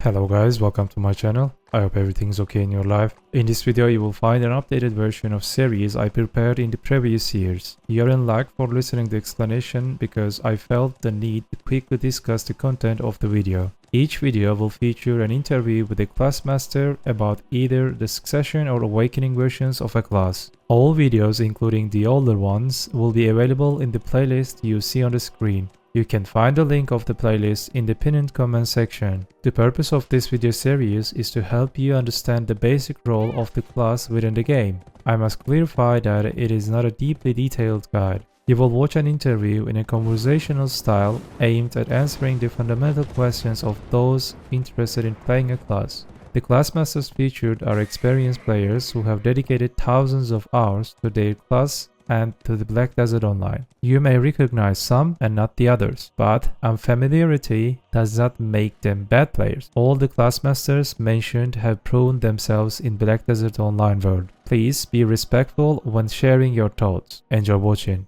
Hello guys, welcome to my channel. I hope everything's okay in your life. In this video you will find an updated version of series I prepared in the previous years. You're in luck for listening to the explanation because I felt the need to quickly discuss the content of the video. Each video will feature an interview with a class master about either the Succession or Awakening versions of a class. All videos, including the older ones, will be available in the playlist you see on the screen. You can find the link of the playlist in the pinned comment section. The purpose of this video series is to help you understand the basic role of the class within the game. I must clarify that it is not a deeply detailed guide. You will watch an interview in a conversational style aimed at answering the fundamental questions of those interested in playing a class. The class masters featured are experienced players who have dedicated thousands of hours to their class and to the Black Desert Online. You may recognize some and not the others, but unfamiliarity does not make them bad players. All the class masters mentioned have proven themselves in Black Desert Online world. Please be respectful when sharing your thoughts. Enjoy watching.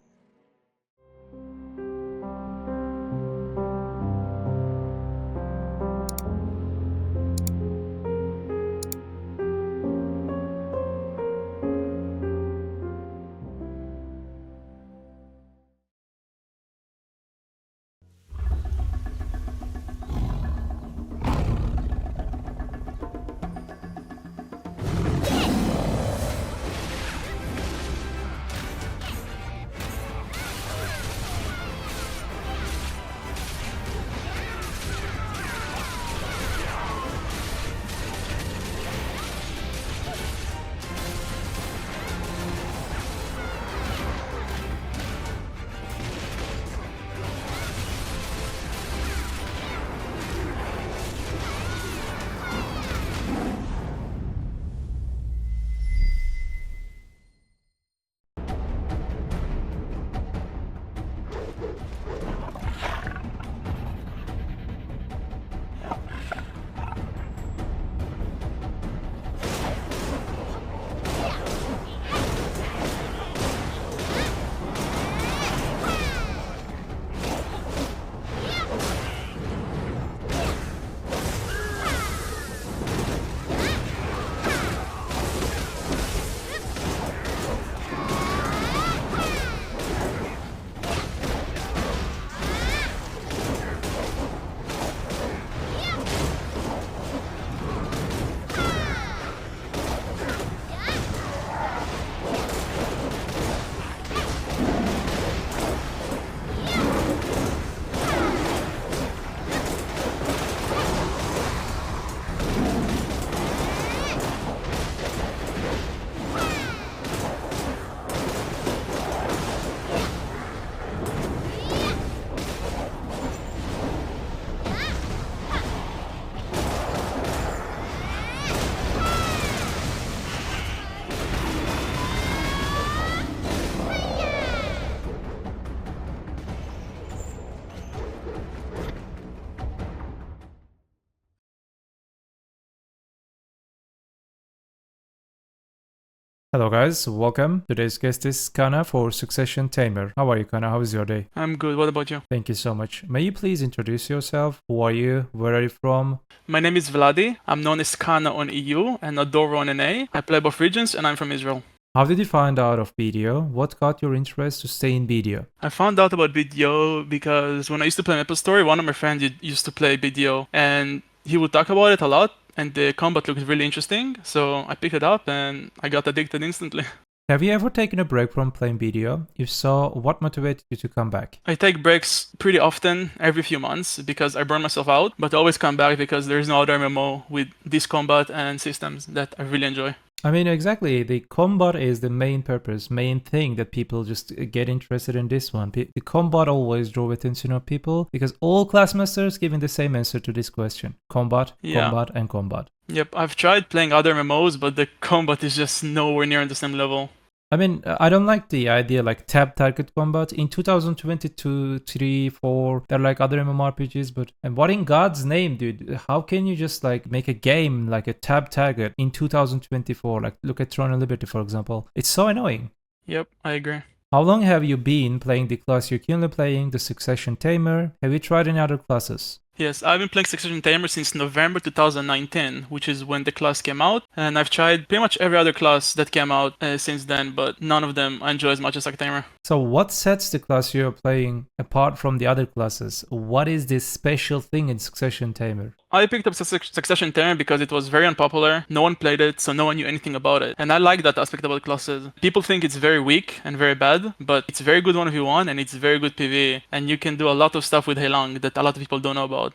Hello guys, welcome. Today's guest is Kanna for Succession Tamer. How are you, Kanna? How is your day? I'm good. What about you? Thank you so much. May you please introduce yourself? Who are you? Where are you from? My name is Vladi. I'm known as Kanna on EU and Adoro on NA. I play both regions and I'm from Israel. How did you find out of BDO? What got your interest to stay in BDO? I found out about BDO because when I used to play Maple Story, one of my friends used to play BDO and he would talk about it a lot and the combat looked really interesting. So I picked it up and I got addicted instantly. Have you ever taken a break from playing BDO? If so, what motivated you to come back? I take breaks pretty often, every few months, because I burn myself out, but I always come back because there's no other MMO with this combat and systems that I really enjoy. I mean, exactly. The combat is the main purpose, main thing that people just get interested in this one. The combat always draw attention of people because all class masters giving the same answer to this question. Combat, combat, and combat. Yep, I've tried playing other MMOs, but the combat is just nowhere near on the same level. I mean, I don't like the idea like tab target combat. In 2022, 3, 4, there are like other MMORPGs, but and what in God's name, dude? How can you just like make a game like a tab target in 2024? Like look at Throne of Liberty, for example. It's so annoying. Yep, I agree. How long have you been playing the class you're currently playing, the Succession Tamer? Have you tried any other classes? Yes, I've been playing Succession Tamer since November 2019, which is when the class came out, and I've tried pretty much every other class that came out since then, but none of them I enjoy as much as Tamer. So what sets the class you're playing apart from the other classes? What is this special thing in Succession Tamer? I picked up Succession Tamer because it was very unpopular, no one played it, so no one knew anything about it, and I like that aspect about classes. People think it's very weak and very bad, but it's very good 1v1 and it's very good PvE, and you can do a lot of stuff with Heilang that a lot of people don't know about.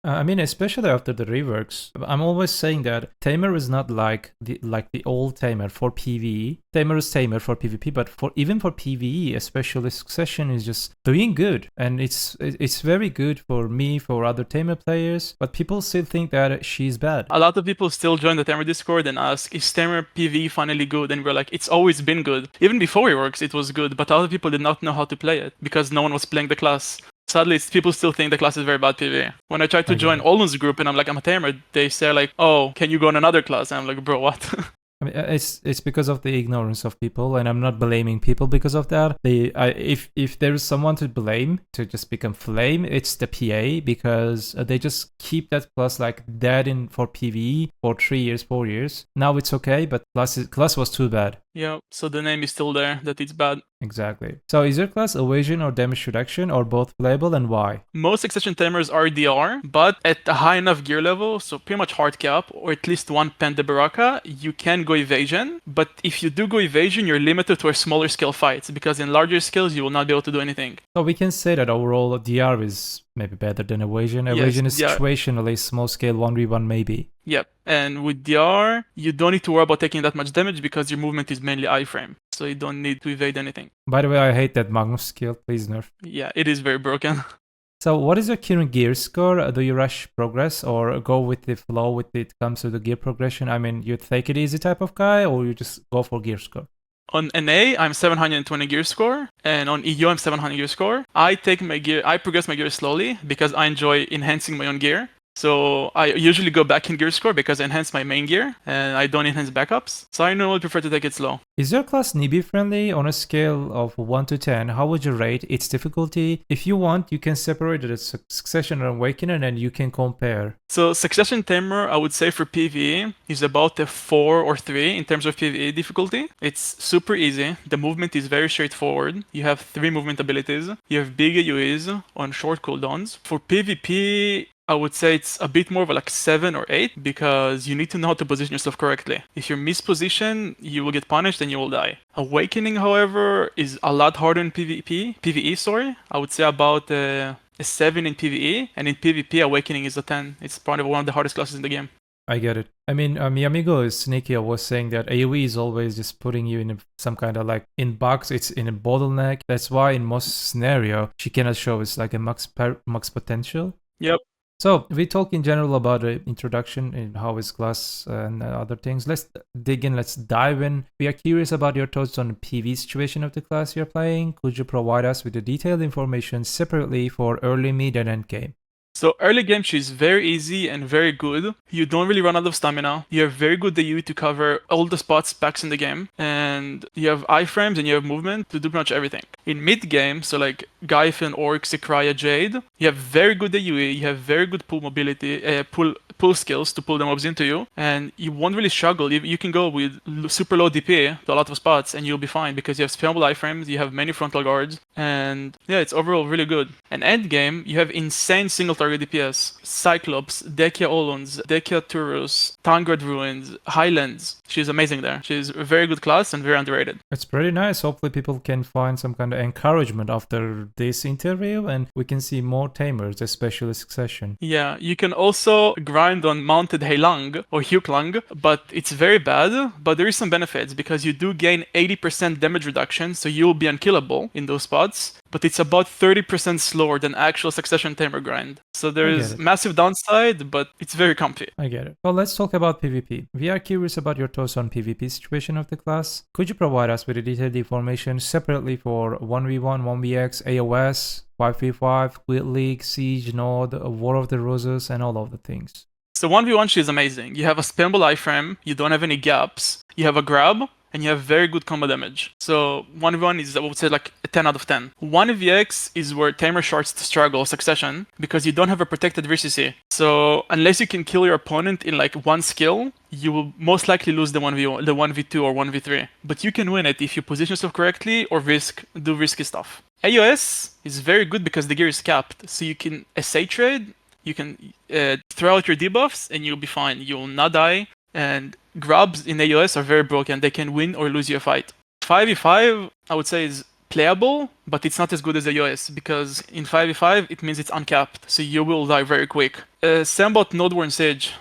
I mean, especially after the reworks, I'm always saying that Tamer is not like the old Tamer for PvE. Tamer is Tamer for PvP, but even for PvE, especially Succession is just doing good, and it's very good for me, for other Tamer players. But people still think that she's bad. A lot of people still join the Tamer Discord and ask, "Is Tamer PvE finally good?" And we're like, "It's always been good. Even before reworks, it was good, but a lot of people did not know how to play it because no one was playing the class." Sadly, people still think the class is very bad PvE. When I try to join Olun's group and I'm like, I'm a Tamer, they say like, "Oh, can you go on another class?" And I'm like, bro, what? I mean, it's because of the ignorance of people, and I'm not blaming people because of that. If there is someone to blame to just become flame, it's the PA, because they just keep that class like dead in for PvE for 3 years, 4 years. Now it's okay, but class was too bad. Yeah, so the name is still there that it's bad. Exactly. So is your class evasion or damage reduction or both playable, and why? Most Succession Tamers are DR, but at a high enough gear level, so pretty much hard cap, or at least one Pen de Baraka, you can go evasion. But if you do go evasion, you're limited to a smaller scale fights, because in larger scales, you will not be able to do anything. So we can say that overall DR is maybe better than evasion. Evasion is situationally small scale 1v1 maybe. Yep, and with DR, you don't need to worry about taking that much damage because your movement is mainly iframe, so you don't need to evade anything. By the way, I hate that Magnus skill, please nerf. Yeah, it is very broken. So what is your current gear score? Do you rush progress or go with the flow when it comes to the gear progression? I mean, you take it easy type of guy, or you just go for gear score? On NA, I'm 720 gear score, and on EU, I'm 700 gear score. I progress my gear slowly because I enjoy enhancing my own gear. So I usually go back in gear score because I enhance my main gear and I don't enhance backups. So I normally prefer to take it slow. Is your class newbie friendly? On a scale of 1 to 10, how would you rate its difficulty? If you want, you can separate it as Succession and Awakening and you can compare. So Succession Tamer, I would say for PvE, is about a 4 or 3 in terms of PvE difficulty. It's super easy. The movement is very straightforward. You have 3 movement abilities. You have big AoEs on short cooldowns. For PvP, I would say it's a bit more of like 7 or 8 because you need to know how to position yourself correctly. If you misposition, you will get punished and you will die. Awakening, however, is a lot harder in PvE, sorry. I would say about a 7 in PvE, and in PvP, Awakening is a 10. It's probably one of the hardest classes in the game. I get it. I mean, mi amigo is sneaky. I was saying that AoE is always just putting you in some kind of like in box. It's in a bottleneck. That's why in most scenario she cannot show it's like a max potential. Yep. So we talk in general about the introduction and how is class and other things. Let's dig in. Let's dive in. We are curious about your thoughts on the PvE situation of the class you're playing. Could you provide us with the detailed information separately for early, mid, and end game? So early game, she's very easy and very good. You don't really run out of stamina. You have very good AoE to cover all the spots packs in the game. And you have iframes and you have movement to do pretty much everything. In mid game, so like Gaifen, Orc, Sekraya, Jade, you have very good AoE, you have very good pull mobility, pull skills to pull the mobs into you, and you won't really struggle. You can go with super low DP to a lot of spots and you'll be fine because you have spammable iframes, you have many frontal guards, and yeah, it's overall really good. And end game, you have insane single target DPS. Cyclops, Dekia Oluns, Dekia Turus, Tangard Ruins, Highlands. She's amazing there. She's a very good class and very underrated. It's pretty nice. Hopefully people can find some kind of encouragement after this interview and we can see more Tamers, especially Succession. Yeah, you can also grind on mounted Heilang or Hyuklang, but it's very bad, but there is some benefits because you do gain 80% damage reduction, so you'll be unkillable in those spots, but it's about 30% slower than actual Succession Tamer grind. So there is massive downside, but it's very comfy. I get it. Well, let's talk about PvP. We are curious about your thoughts on PvP situation of the class. Could you provide us with the detailed information separately for 1v1, 1vx, AOS, 5v5, Guild League, Siege, Node, War of the Roses, and all of the things? So 1v1, she's amazing. You have a spammable iframe, you don't have any gaps, you have a grab, and you have very good combo damage. So 1v1 is, I would say, like a 10 out of 10. 1vx is where Tamer starts to struggle Succession because you don't have a protected VCC. So unless you can kill your opponent in like one skill, you will most likely lose the 1v1, the 1v2 or 1v3. But you can win it if you position yourself correctly or do risky stuff. AOS is very good because the gear is capped, so you can SA trade, you can throw out your debuffs, and you'll be fine. You will not die, and grabs in AOS are very broken. They can win or lose you a fight. 5v5, I would say, is playable, but it's not as good as AOS, because in 5v5, it means it's uncapped, so you will die very quick. Sambot, Nodewar, and Sage,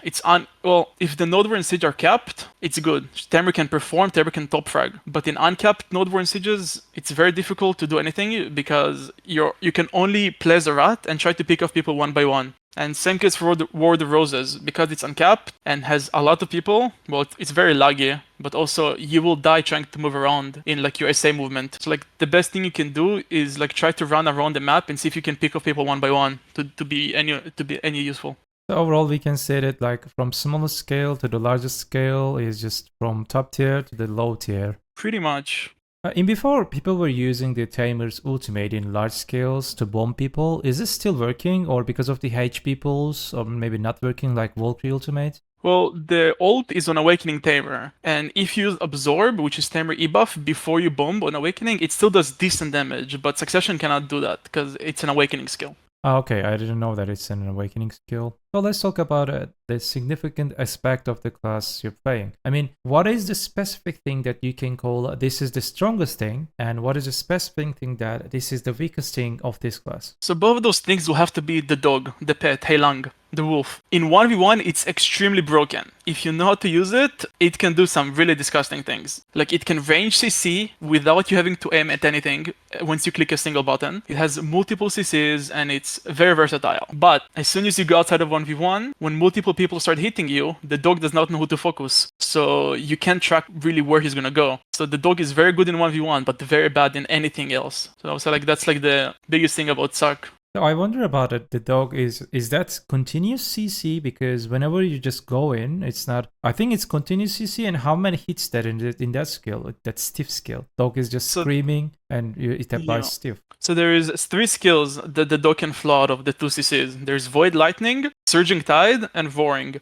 well, if the Nodewar and Sage are capped, it's good. Tamer can perform, Tamer can top frag. But in uncapped Nodewar and Sages, it's very difficult to do anything because you can only play as a rat and try to pick off people one by one. And same case for War of the Roses, because it's uncapped and has a lot of people, well, it's very laggy, but also you will die trying to move around in like your SA movement. So like the best thing you can do is like try to run around the map and see if you can pick off people one by one to be any useful. So overall, we can say that like from smallest scale to the largest scale is just from top tier to the low tier. Pretty much. In before, people were using the Tamer's ultimate in large scales to bomb people. Is this still working, or because of the HP pulls, or maybe not working like Valkyrie ultimate? Well, the ult is on Awakening Tamer, and if you use Absorb, which is Tamer E-buff, before you bomb on Awakening, it still does decent damage, but Succession cannot do that, because it's an Awakening skill. Okay, I didn't know that it's an Awakening skill. So let's talk about the significant aspect of the class you're playing. I mean, what is the specific thing that you can call this is the strongest thing, and what is the specific thing that this is the weakest thing of this class? So both of those things will have to be the dog, the pet, Heilang, the wolf. In 1v1, it's extremely broken. If you know how to use it, it can do some really disgusting things. Like it can range CC without you having to aim at anything once you click a single button. It has multiple CCs and it's very versatile. But as soon as you go outside of 1v1, when multiple people start hitting you, the dog does not know who to focus. So you can't track really where he's gonna go. So the dog is very good in 1v1, but very bad in anything else. So I would say like that's like the biggest thing about Suck. So I wonder about it. The dog is that continuous CC? Because whenever you just go in, it's not. I think it's continuous CC. And how many hits that in that skill? That stiff skill. Dog is just screaming and it applies stiff. So there is 3 skills that the dog can flow out of the 2 CCs. There's Void Lightning, Surging Tide, and Voring.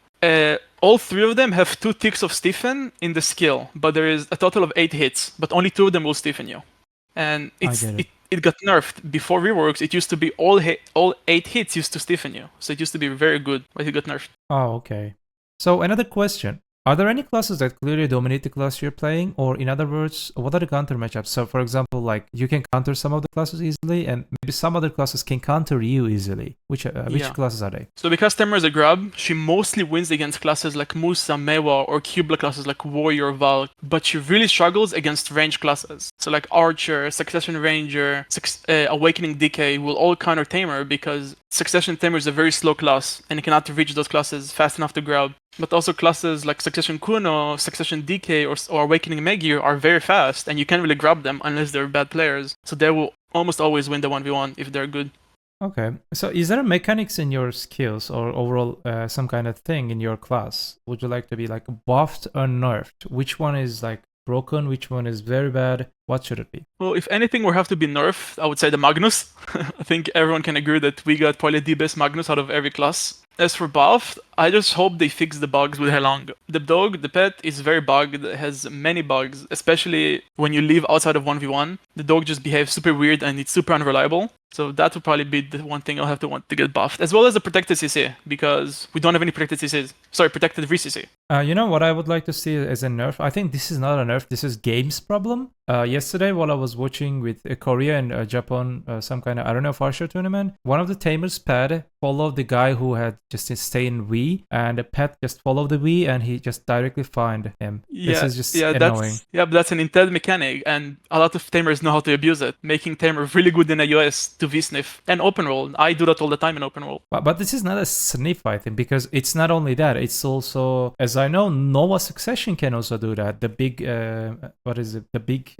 All 3 of them have 2 ticks of stiffen in the skill, but there is a total of 8 hits. But only 2 of them will stiffen you. And it got nerfed. Before reworks, it used to be all 8 hits used to stiffen you. So it used to be very good, but it got nerfed. Oh, okay. So another question. Are there any classes that clearly dominate the class you're playing? Or in other words, what are the counter matchups? So for example, like you can counter some of the classes easily and maybe some other classes can counter you easily. Which classes are they? So because Tamer is a grab, she mostly wins against classes like Musa, Mewa, or Cubla classes like Warrior, Valk, but she really struggles against range classes. So like Archer, Succession Ranger, Awakening DK will all counter Tamer because Succession Tamer is a very slow class and you cannot reach those classes fast enough to grab. But also classes like Succession Kuno, Succession DK, or Awakening Megir are very fast, and you can't really grab them unless they're bad players. So they will almost always win the 1v1 if they're good. Okay. So is there mechanics in your skills or overall some kind of thing in your class? Would you like to be like buffed or nerfed? Which one is like broken? Which one is very bad? What should it be? Well, if anything would have to be nerfed, I would say the Magnus. I think everyone can agree that we got probably the best Magnus out of every class. As for buffed, I just hope they fix the bugs with Heilang. The dog, the pet, is very bugged, has many bugs, especially when you live outside of 1v1. The dog just behaves super weird and it's super unreliable. So that would probably be the one thing I'll have to want to get buffed, as well as the protected CC, because we don't have any protected CCs. Sorry, protected VCC. You know what I would like to see as a nerf? I think this is not a nerf, this is game's problem. Yesterday, while I was watching with Korea and Japan, some kind of, I don't know, Farsha tournament, one of the Tamer's pet followed the guy who had just stayed in Wii, and the pet just followed the Wii, and he just directly found him. This is just annoying. But that's an intel mechanic, and a lot of Tamers know how to abuse it, making Tamer really good in iOS to V-sniff and open roll. I do that all the time in open roll. But this is not a sniff, I think, because it's not only that, it's also, as I know, Nova Succession can also do that. The big, what is it? The big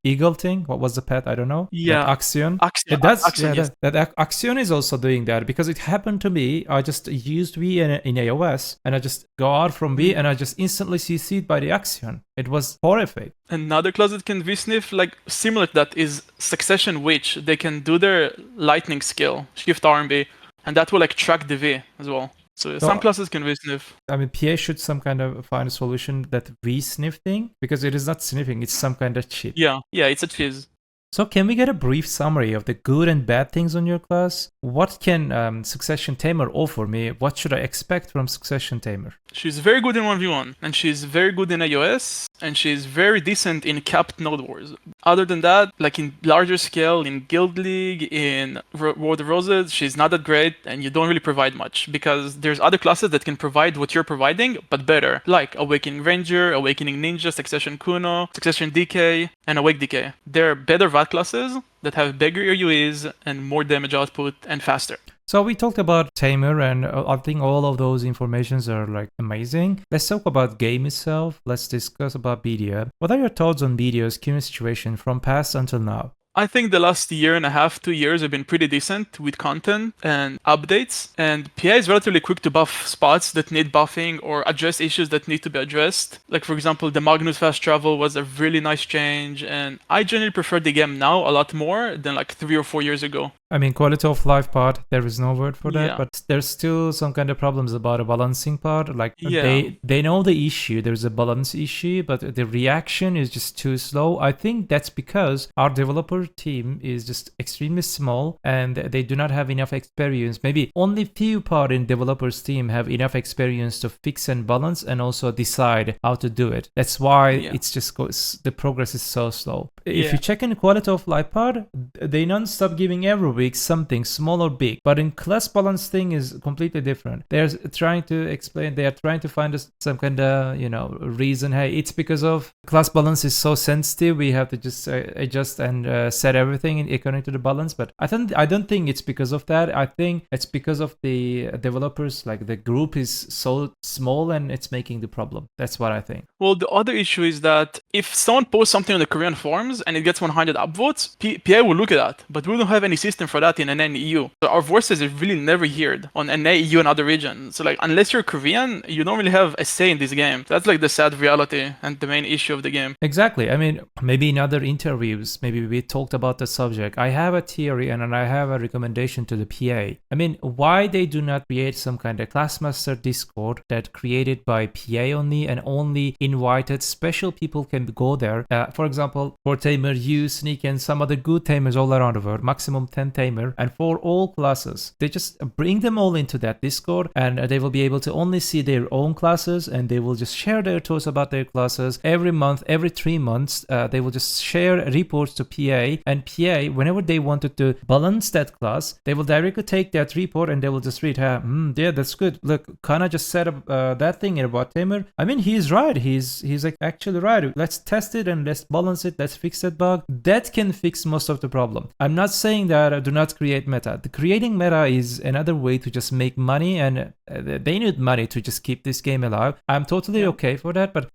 eagle thing. What was the pet? I don't know. Yeah, Axion. Axion. That Axion is also doing that because it happened to me. I just used V and in iOS, and I just go out from B and I just instantly CC'd by the Axion. It was horrific. Another class that can V-sniff, like similar to that, is Succession Witch. They can do their lightning skill, Shift RMB, and that will like track the V as well. So some classes can V-sniff. I mean, PA should some kind of find a solution that V-sniff thing, because it is not sniffing, it's some kind of cheat. Yeah, it's a cheese. So can we get a brief summary of the good and bad things on your class? What can Succession Tamer offer me? What should I expect from Succession Tamer? She's very good in 1v1, and she's very good in iOS, and she's very decent in capped node wars. Other than that, like in larger scale, in Guild League, in World of Roses, she's not that great, and you don't really provide much, because there's other classes that can provide what you're providing, but better, like Awakening Ranger, Awakening Ninja, Succession Kuno, Succession DK, and Awake DK. They're better VAT classes that have bigger UEs and more damage output and faster. So we talked about Tamer, and I think all of those informations are like amazing. Let's talk about game itself. Let's discuss about BDO. What are your thoughts on BDO's current situation from past until now? I think the last year and a half, 2 years have been pretty decent with content and updates. And PA is relatively quick to buff spots that need buffing or address issues that need to be addressed. Like, for example, the Magnus Fast Travel was a really nice change. And I generally prefer the game now a lot more than like 3 or 4 years ago. I mean, quality of life part, there is no word for that, Yeah. but there's still some kind of problems about a balancing part. Like Yeah. they know the issue, there's a balance issue, but the reaction is just too slow. I think that's because our developer team is just extremely small and they do not have enough experience. Maybe only few part in developers team have enough experience to fix and balance and also decide how to do it. That's why it's just the progress is so slow. If you check in quality of life part, they non-stop giving every week something small or big, but in class balance thing is completely different. They're trying to explain, they are trying to find some kind of reason. Hey, it's because of class balance is so sensitive, we have to just adjust and set everything according to the balance. But I don't think it's because of that. I think it's because of the developers, like the group is so small and it's making the problem. That's what I think. Well, the other issue is that if someone posts something on the Korean forums and it gets 100 upvotes, PA will look at that, but we don't have any system for that in NA and EU. So our voices are really never heard on NA, EU, and other regions. So like, unless you're Korean, you don't really have a say in this game. That's like the sad reality and the main issue of the game. Exactly. I mean, maybe in other interviews, maybe we talked about the subject. I have a theory and I have a recommendation to the PA. I mean, why they do not create some kind of Classmaster Discord that created by PA only and only invited special people can go there. For example, for Tamer, you, Sneak, and some other good Tamers all around the world, maximum 10 Tamer, and for all classes. They just bring them all into that Discord and they will be able to only see their own classes and they will just share their thoughts about their classes. Every month, every 3 months, they will just share reports to PA, and PA, whenever they wanted to balance that class, they will directly take that report and they will just read, yeah, that's good. Look, Kanna just said that thing about Tamer. I mean, he's right. He's like actually right. Let's test it and let's balance it. Let's fix that bug. That can fix most of the problem. I'm not saying that do not create meta. The creating meta is another way to just make money, and they need money to just keep this game alive. I'm totally okay for that, but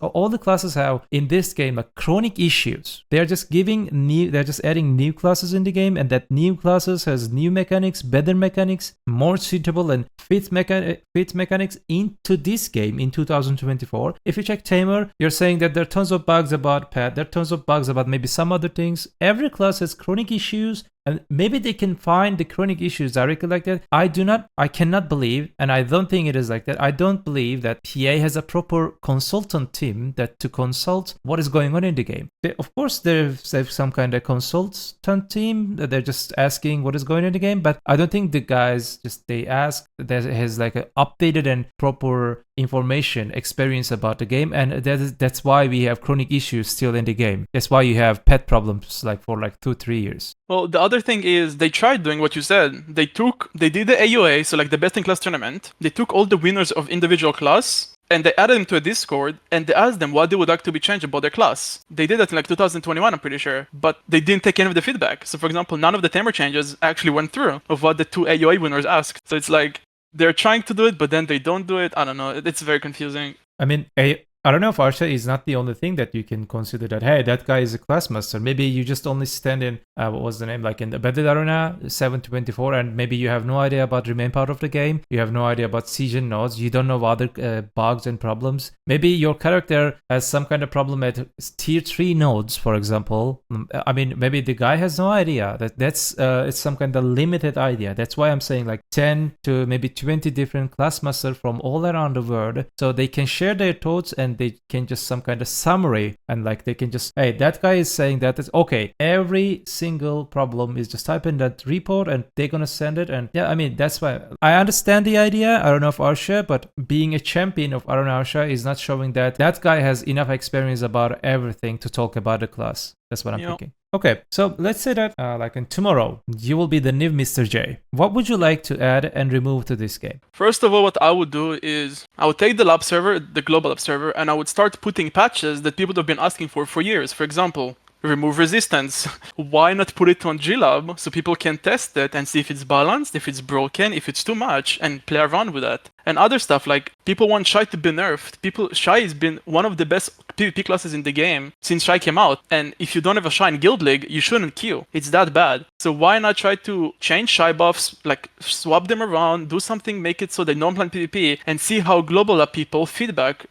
all the classes have in this game like chronic issues. They're just adding new classes in the game, and that new classes has new mechanics, better mechanics, more suitable and fit mechanics into this game in 2024. If you check Tamer, you're saying that there are tons of bugs about pet, there are tons of bugs about maybe some other things. Every class has chronic issues, and maybe they can find the chronic issues directly like that. I cannot believe, and I don't think it is like that. I don't believe that PA has a proper consultant team to consult what is going on in the game. Of course, there's some kind of consultant team that they're just asking what is going on in the game, but I don't think the guys they ask that has like an updated and proper information experience about the game, and that's why we have chronic issues still in the game. That's why you have pet problems for 2-3 years. Well, the other thing is they tried doing what you said. They did the AUA, so like the best in class tournament. They took all the winners of individual class and they added them to a Discord and they asked them what they would like to be changed about their class. They did that in 2021, I'm pretty sure, but they didn't take any of the feedback. So for example, none of the Tamer changes actually went through of what the 2 AUA winners asked. So it's like they're trying to do it, but then they don't do it. I don't know. It's very confusing. I mean, I don't know if Arsha is not the only thing that you can consider that, hey, that guy is a class master. Maybe you just only stand in, what was the name, like in the Battle Arena 724, and maybe you have no idea about the main part of the game. You have no idea about siege and nodes. You don't know other bugs and problems. Maybe your character has some kind of problem at tier 3 nodes, for example. I mean, maybe the guy has no idea. That's it's some kind of limited idea. That's why I'm saying like 10 to maybe 20 different class masters from all around the world, so they can share their thoughts and they can just some kind of summary, and like they can just, hey, that guy is saying that it's okay. Every single problem is just type in that report and they're gonna send it. And yeah, I mean, that's why I understand the idea. I don't know if Arsha, but being a champion of Arun Arsha is not showing that that guy has enough experience about everything to talk about the class. That's what I'm thinking. Okay, so let's say that like in tomorrow, you will be the new Mr. J. What would you like to add and remove to this game? First of all, what I would do is I would take the lab server, the global lab server, and I would start putting patches that people have been asking for years. For example, remove resistance. Why not put it on glab so people can test it and see if it's balanced, if it's broken, if it's too much, and play around with that. And other stuff, like people want Shy to be nerfed. Shy has been one of the best PvP classes in the game since Shy came out. And if you don't have a Shy in Guild League, you shouldn't queue. It's that bad. So why not try to change Shy buffs, like swap them around, do something, make it so they don't plan PvP, and see how global lab people feedback,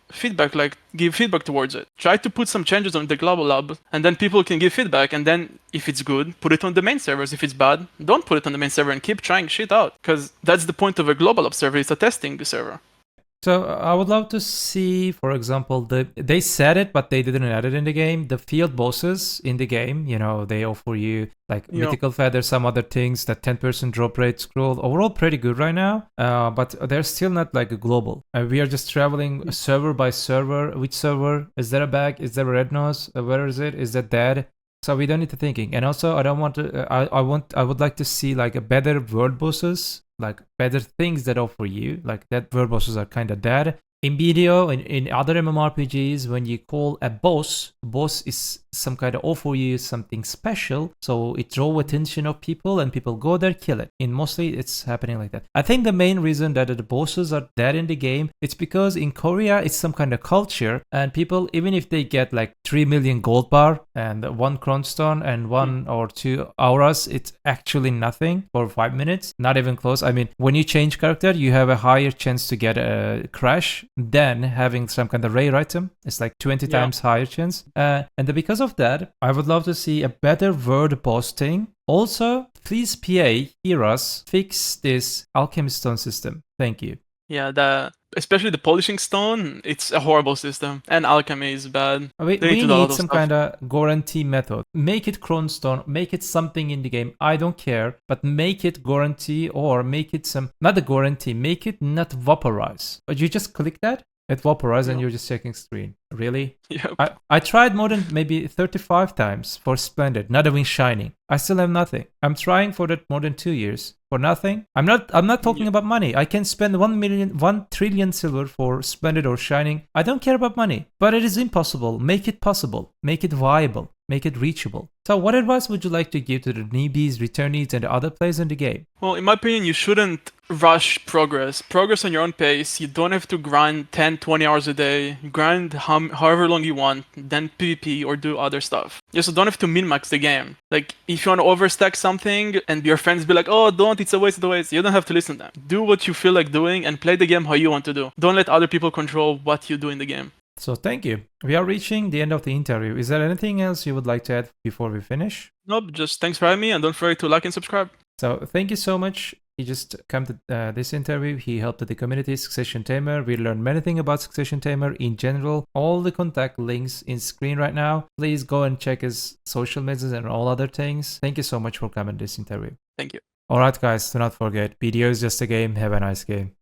like give feedback towards it. Try to put some changes on the global lab, and then people can give feedback, and then if it's good, put it on the main servers. If it's bad, don't put it on the main server and keep trying shit out. Because that's the point of a global lab server, it's a testing server. So I would love to see, for example, they said it, but they didn't add it in the game. The field bosses in the game, you know, they offer you like mythical feather, some other things, that 10% drop rate, scroll. Overall, pretty good right now, but they're still not like a global. We are just traveling server by server. Which server? Is there a bag? Is there a red nose? Where is it? Is that dead? So we don't need to thinking. And also, I don't want to. I would like to see like a better world bosses, like better things that offer you. Like that world bosses are kind of dead. In BDO, in other MMORPGs, when you call a boss is some kind of offer you something special, so it draw attention of people and people go there, kill it. And mostly it's happening like that. I think the main reason that the bosses are dead in the game, it's because in Korea it's some kind of culture, and people, even if they get like 3 million gold bar and 1 cronstone and 1 or 2 auras, it's actually nothing for 5 minutes, not even close. I mean, when you change character, you have a higher chance to get a crash than having some kind of rare item. It's like 20 times higher chance. And because of that, I would love to see a better word boss thing. Also, please PA, hear us, fix this alchemy stone system. Thank you. Yeah, especially the polishing stone, it's a horrible system, and alchemy is bad. We need some kind of guarantee method. Make it cronstone, make it something in the game. I don't care, but make it guarantee, or make it some, not a guarantee, make it not vaporize. But you just click that, it vaporize, and you're just checking screen. Really? Yep. I tried more than maybe 35 times for Splendid, not even shining. I still have nothing. I'm trying for that more than 2 years for nothing. I'm not talking about money. I can spend 1 trillion silver for Splendid or shining. I don't care about money, but it is impossible. Make it possible. Make it viable. Make it reachable. So what advice would you like to give to the newbies, returnees, and the other players in the game? Well, in my opinion, you shouldn't rush progress. Progress on your own pace. You don't have to grind 10, 20 hours a day. Grind however long you want, then PvP or do other stuff. You also don't have to min-max the game. Like, if you want to overstack something and your friends be like, oh, don't, it's a waste, you don't have to listen to them. Do what you feel like doing and play the game how you want to do. Don't let other people control what you do in the game. So thank you. We are reaching the end of the interview. Is there anything else you would like to add before we finish? Nope, just thanks for having me, and don't forget to like and subscribe. So thank you so much. He just came to this interview. He helped the community Succession Tamer. We learned many things about Succession Tamer in general. All the contact links in screen right now. Please go and check his social medias and all other things. Thank you so much for coming to this interview. Thank you. Alright guys, do not forget, BDO is just a game. Have a nice game.